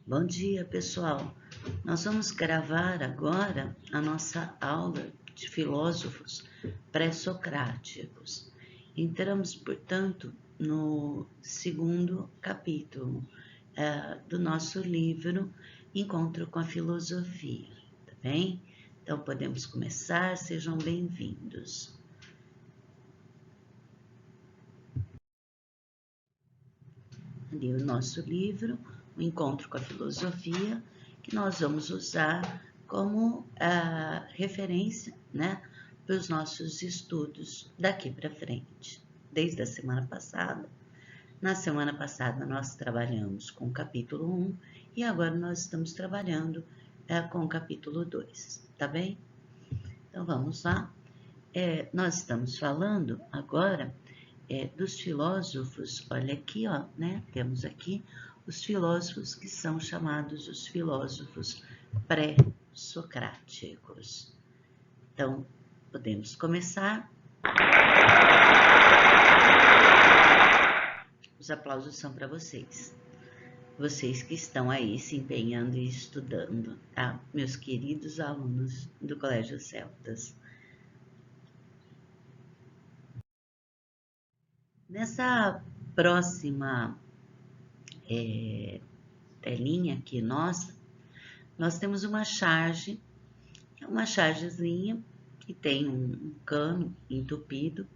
Bom dia, pessoal. Nós vamos gravar agora a nossa aula de filósofos pré-socráticos. Entramos, portanto, no segundo capítulo do nosso livro Encontro com a Filosofia, tá bem? Então, podemos começar, sejam bem-vindos. Ali o nosso livro, o Encontro com a Filosofia, que nós vamos usar como referência, né, para os nossos estudos daqui para frente. Desde a semana passada. Na semana passada nós trabalhamos com o capítulo 1 e agora nós estamos trabalhando com o capítulo 2, tá bem? Então vamos lá. Nós estamos falando agora dos filósofos, olha aqui, ó, né? Temos aqui os filósofos que são chamados os filósofos pré-socráticos. Então, podemos começar. Os aplausos são para vocês. Vocês que estão aí se empenhando e estudando, tá? Meus queridos alunos do Colégio Celtas. Nessa próxima telinha aqui nossa, nós temos uma charge, uma chargezinha que tem um cano entupido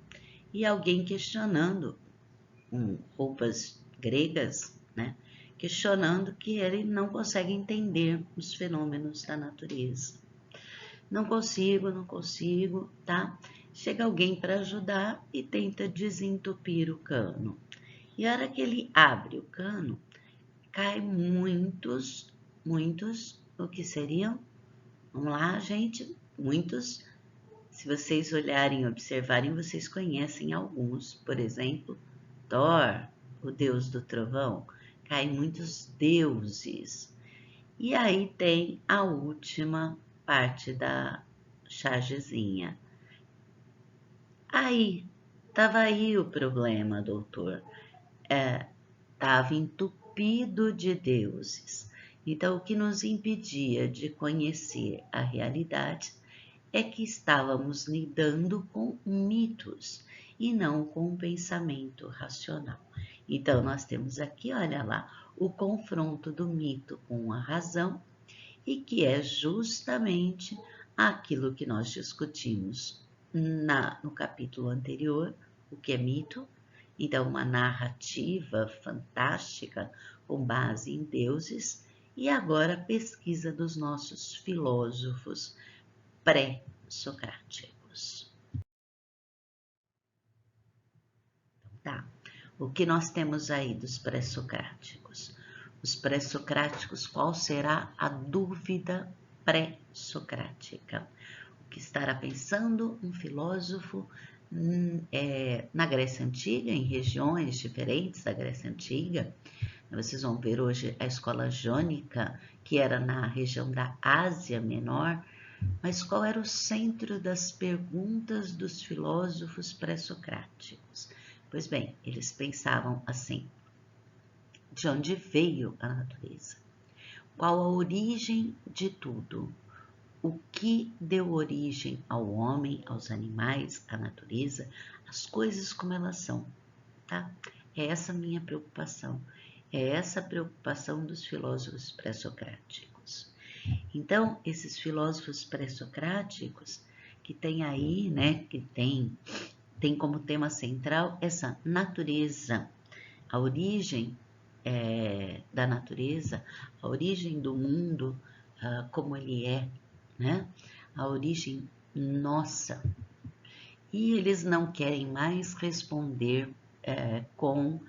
e alguém questionando, com roupas gregas, né? Questionando que ele não consegue entender os fenômenos da natureza. Não consigo, tá? Chega alguém para ajudar e tenta desentupir o cano. E a hora que ele abre o cano, cai muitos, o que seriam? Vamos lá, gente, muitos. Se vocês olharem e observarem, vocês conhecem alguns. Por exemplo, Thor, o deus do trovão. Caem muitos deuses. E aí tem a última parte da chargezinha. Tava aí o problema, doutor. Tava entupido de deuses. Então, o que nos impedia de conhecer a realidade é que estávamos lidando com mitos e não com um pensamento racional. Então, nós temos aqui, olha lá, o confronto do mito com a razão, e que é justamente aquilo que nós discutimos no capítulo anterior, o que é mito. Então, uma narrativa fantástica com base em deuses, e agora a pesquisa dos nossos filósofos pré-socráticos. Tá. O que nós temos aí dos pré-socráticos? Os pré-socráticos, qual será a dúvida pré-socrática? O que estará pensando um filósofo na Grécia Antiga, em regiões diferentes da Grécia Antiga? Vocês vão ver hoje a escola jônica, que era na região da Ásia Menor, mas qual era o centro das perguntas dos filósofos pré-socráticos? Pois bem, eles pensavam assim: de onde veio a natureza? Qual a origem de tudo? O que deu origem ao homem, aos animais, à natureza, as coisas como elas são, tá? É essa a minha preocupação, é essa a preocupação dos filósofos pré-socráticos. Então, esses filósofos pré-socráticos, que tem aí, né, que tem como tema central essa natureza, a origem da natureza, a origem do mundo, como ele é, né? A origem nossa. E eles não querem mais responder com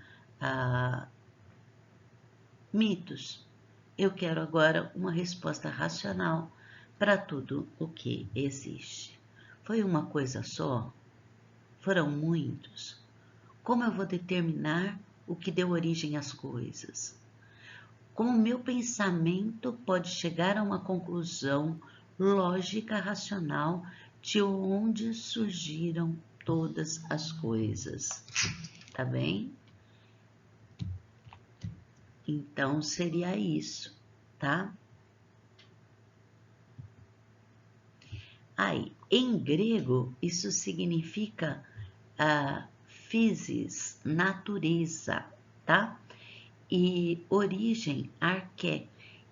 mitos. Eu quero agora uma resposta racional para tudo o que existe. Foi uma coisa só? Foram muitos? Como eu vou determinar o que deu origem às coisas? Como o meu pensamento pode chegar a uma conclusão lógica, racional, de onde surgiram todas as coisas? Tá bem? Então, seria isso. tá? Aí, em grego, isso significa physis, natureza, tá? E origem, arqué.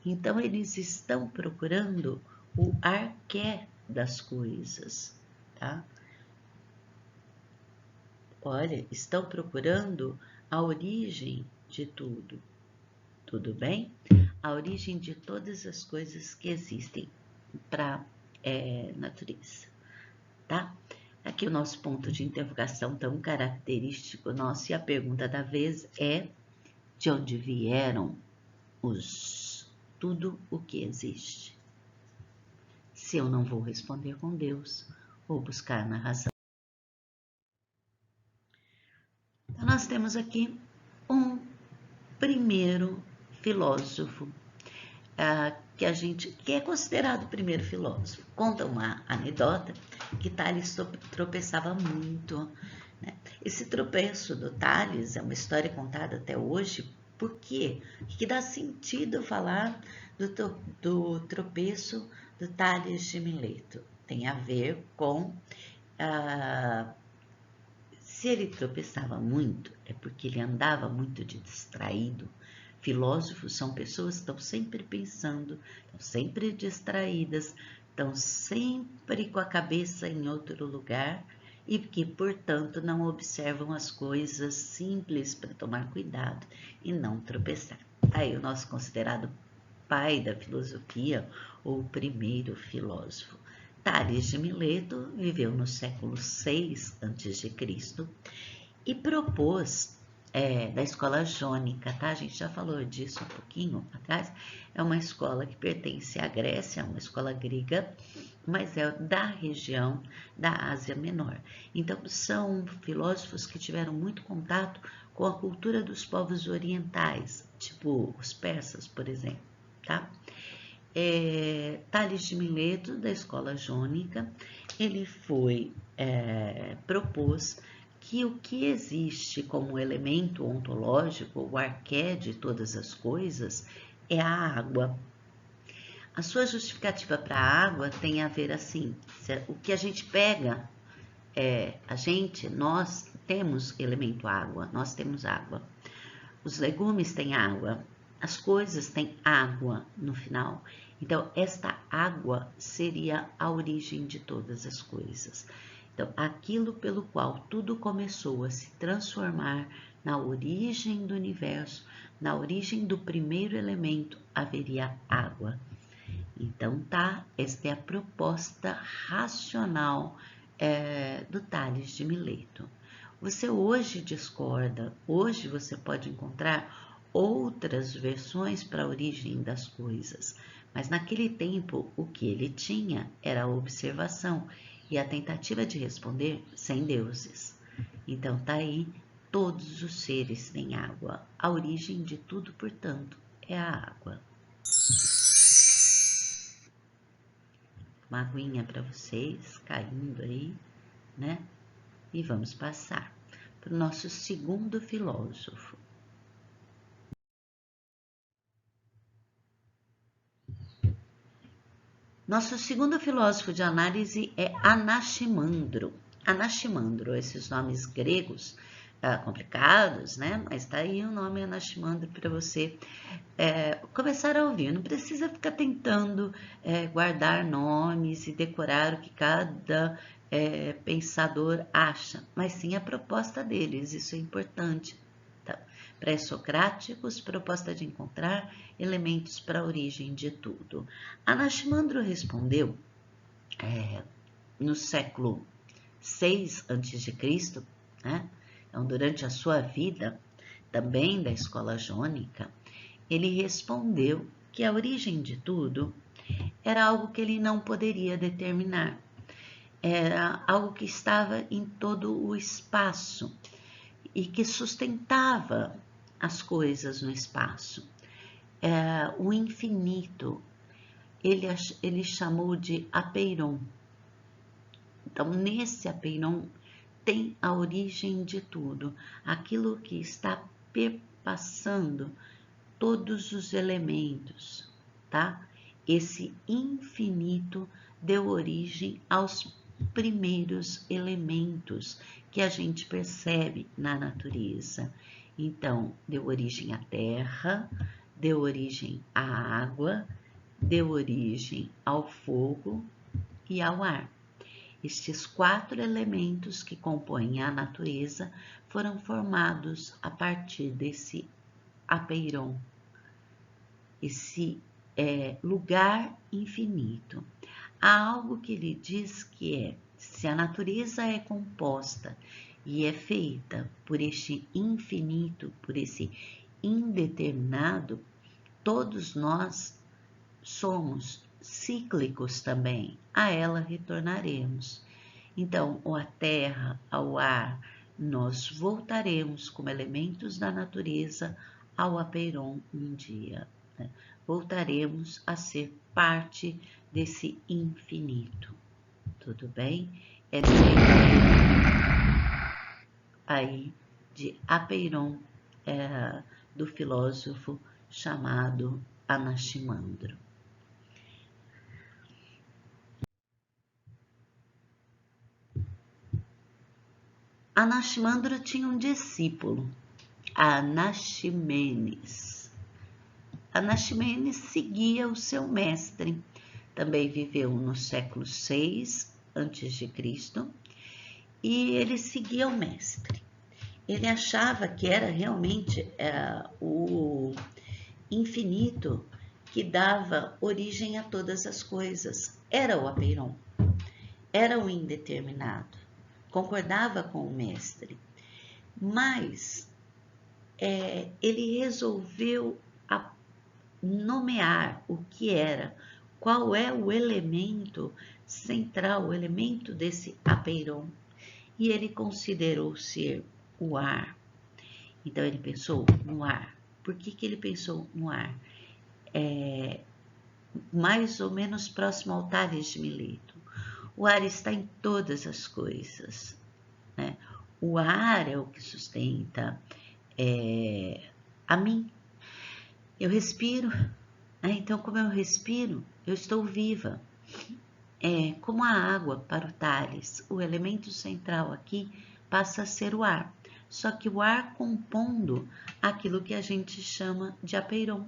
Então, eles estão procurando o arqué das coisas, tá? Olha, estão procurando a origem de tudo, tudo bem? A origem de todas as coisas que existem para natureza, tá? Aqui o nosso ponto de interrogação tão característico nosso, e a pergunta da vez é: de onde vieram tudo o que existe? Se eu não vou responder com Deus, vou buscar na razão. Então, nós temos aqui um primeiro filósofo, que é considerado o primeiro filósofo. Conta uma anedota que Tales tropeçava muito, né? Esse tropeço do Tales é uma história contada até hoje. Por quê? Que dá sentido falar do tropeço do Tales de Mileto. Tem a ver com se ele tropeçava muito, é porque ele andava muito de distraído. Filósofos são pessoas que estão sempre pensando, estão sempre distraídas, estão sempre com a cabeça em outro lugar e que, portanto, não observam as coisas simples para tomar cuidado e não tropeçar. Aí o nosso considerado pai da filosofia, ou o primeiro filósofo. Tales de Mileto viveu no século VI a.C. e propôs da escola jônica, tá? A gente já falou disso um pouquinho atrás. É uma escola que pertence à Grécia, uma escola grega, mas é da região da Ásia Menor. Então, são filósofos que tiveram muito contato com a cultura dos povos orientais, tipo os persas, por exemplo, tá? Tales de Mileto, da escola jônica, ele propôs que o que existe como elemento ontológico, o arqué de todas as coisas, é a água. A sua justificativa para a água tem a ver assim, o que a gente pega, nós temos elemento água, nós temos água. Os legumes têm água, as coisas têm água no final. Então, esta água seria a origem de todas as coisas. Então, aquilo pelo qual tudo começou a se transformar na origem do universo, na origem do primeiro elemento, haveria água. Então, tá, esta é a proposta racional do Tales de Mileto. Você hoje discorda, hoje você pode encontrar outras versões para a origem das coisas, mas naquele tempo o que ele tinha era a observação e a tentativa de responder sem deuses. Então tá aí, todos os seres têm água, a origem de tudo, portanto, é a água. Uma aguinha para vocês, caindo aí, né? E vamos passar para o nosso segundo filósofo. Nosso segundo filósofo de análise é Anaximandro. Anaximandro, esses nomes gregos complicados, né? Mas tá aí o nome Anaximandro para você começar a ouvir. Não precisa ficar tentando guardar nomes e decorar o que cada pensador acha, mas sim a proposta deles, isso é importante. Tá? Pré-socráticos, proposta de encontrar elementos para a origem de tudo. Anaximandro respondeu no século VI a.C., né? Então, durante a sua vida, também da escola jônica, ele respondeu que a origem de tudo era algo que ele não poderia determinar, era algo que estava em todo o espaço e que sustentava as coisas no espaço. O infinito, ele chamou de apeiron. Então, nesse apeiron tem a origem de tudo, aquilo que está perpassando todos os elementos, tá? Esse infinito deu origem aos primeiros elementos que a gente percebe na natureza. Então, deu origem à terra, deu origem à água, deu origem ao fogo e ao ar. Estes 4 elementos que compõem a natureza foram formados a partir desse apeiron, esse lugar infinito. Há algo que ele diz que se a natureza é composta e é feita por este infinito, por esse indeterminado, todos nós somos cíclicos também, a ela retornaremos. Então, à terra, ao ar, nós voltaremos como elementos da natureza ao apeiron um dia, né? Voltaremos a ser parte desse infinito, tudo bem? Essa é a ideia aí de apeiron, do filósofo chamado Anaximandro. Anaximandro tinha um discípulo, Anaximenes. Anaximenes seguia o seu mestre, também viveu no século VI a.C. e ele seguia o mestre. Ele achava que era realmente o infinito que dava origem a todas as coisas. Era o apeiron, era o indeterminado. Concordava com o mestre, mas ele resolveu nomear o que era, qual é o elemento central, o elemento desse apeiron, e ele considerou ser o ar. Então ele pensou no ar. Por que ele pensou no ar? Mais ou menos próximo ao Tales de Mileto. O ar está em todas as coisas, né? O ar é o que sustenta a mim. Eu respiro, né? Então, como eu respiro, eu estou viva. Como a água para o Tales, o elemento central aqui passa a ser o ar. Só que o ar compondo aquilo que a gente chama de apeiron,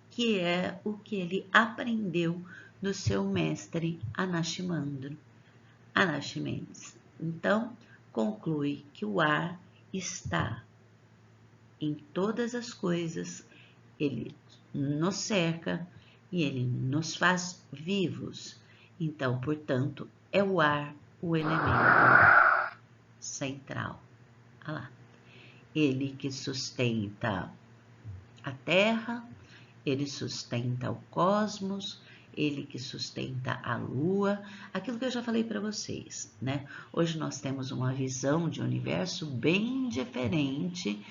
que é o que ele aprendeu do seu mestre Anaximandro, Anaximenes. Então, conclui que o ar está em todas as coisas, ele nos cerca e ele nos faz vivos. Então, portanto, é o ar o elemento central. Olha lá. Ele que sustenta a Terra, ele sustenta o cosmos, ele que sustenta a Lua, aquilo que eu já falei para vocês, né? Hoje nós temos uma visão de universo bem diferente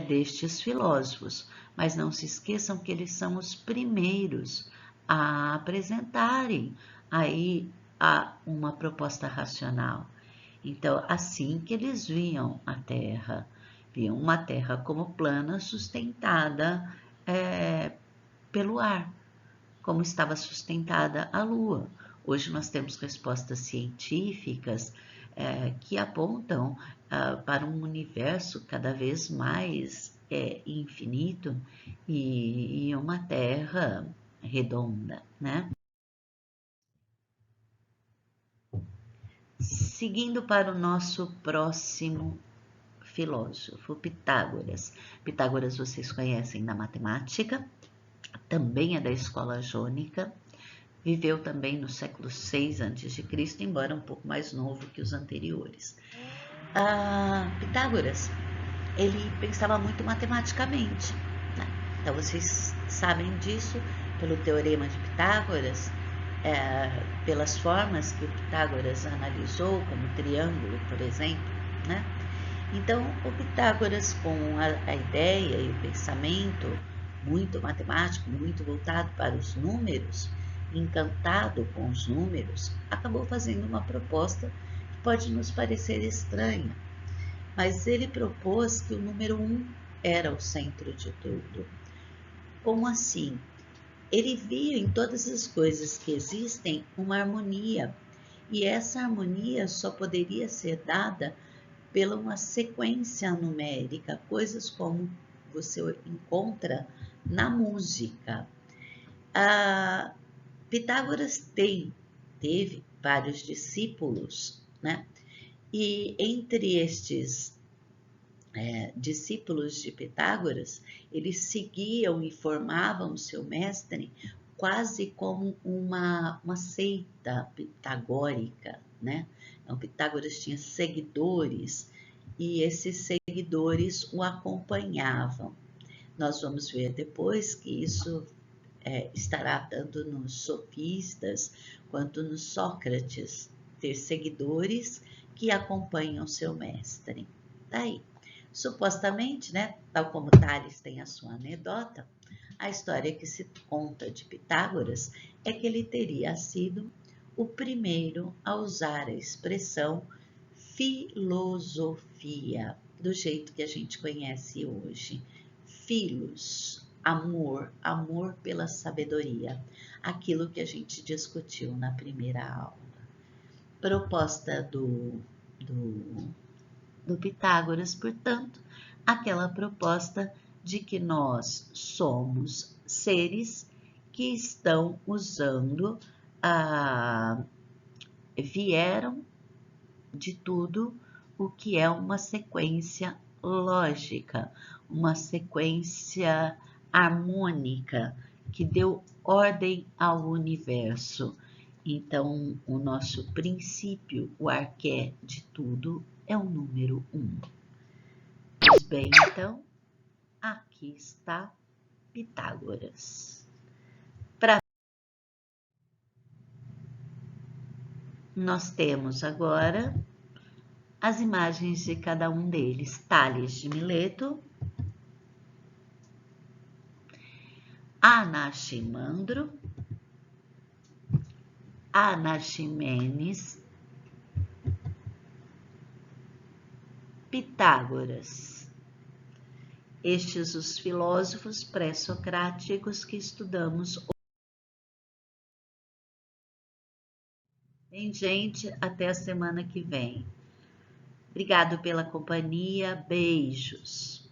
destes filósofos, mas não se esqueçam que eles são os primeiros a apresentarem aí uma proposta racional. Então, assim que eles viam a Terra, viam uma Terra como plana, sustentada pelo ar, como estava sustentada a Lua. Hoje nós temos respostas científicas que apontam para um universo cada vez mais infinito e uma Terra redonda, né? Seguindo para o nosso próximo filósofo, Pitágoras. Pitágoras vocês conhecem na matemática, também é da escola jônica, viveu também no século VI a.C., embora um pouco mais novo que os anteriores. Pitágoras, ele pensava muito matematicamente, né? Então vocês sabem disso pelo teorema de Pitágoras, pelas formas que o Pitágoras analisou, como o triângulo, por exemplo, né? Então, o Pitágoras, com a ideia e o pensamento muito matemático, muito voltado para os números, encantado com os números, acabou fazendo uma proposta que pode nos parecer estranha, mas ele propôs que o número 1 era o centro de tudo. Como assim? ele via em todas as coisas que existem uma harmonia, e essa harmonia só poderia ser dada pela uma sequência numérica, coisas como você encontra na música. Pitágoras teve vários discípulos, né? E entre estes discípulos de Pitágoras, eles seguiam e formavam seu mestre quase como uma seita pitagórica, né? Então, Pitágoras tinha seguidores e esses seguidores o acompanhavam. Nós vamos ver depois que isso estará tanto nos sofistas quanto no Sócrates, ter seguidores que acompanham seu mestre. Daí, supostamente, né, tal como Tales tem a sua anedota, a história que se conta de Pitágoras é que ele teria sido o primeiro a usar a expressão filosofia, do jeito que a gente conhece hoje. Philos, amor, amor pela sabedoria, aquilo que a gente discutiu na primeira aula. Proposta do Pitágoras, portanto, aquela proposta de que nós somos seres que estão usando, vieram de tudo o que é uma sequência lógica, uma sequência harmônica que deu ordem ao universo. Então, o nosso princípio, o arqué de tudo, é o número 1. Pois bem, então, aqui está Pitágoras. Nós temos agora as imagens de cada um deles. Tales de Mileto, Anaximandro, Anaximenes, Pitágoras. Estes os filósofos pré-socráticos que estudamos hoje. Bem, gente, até a semana que vem. Obrigado pela companhia, beijos.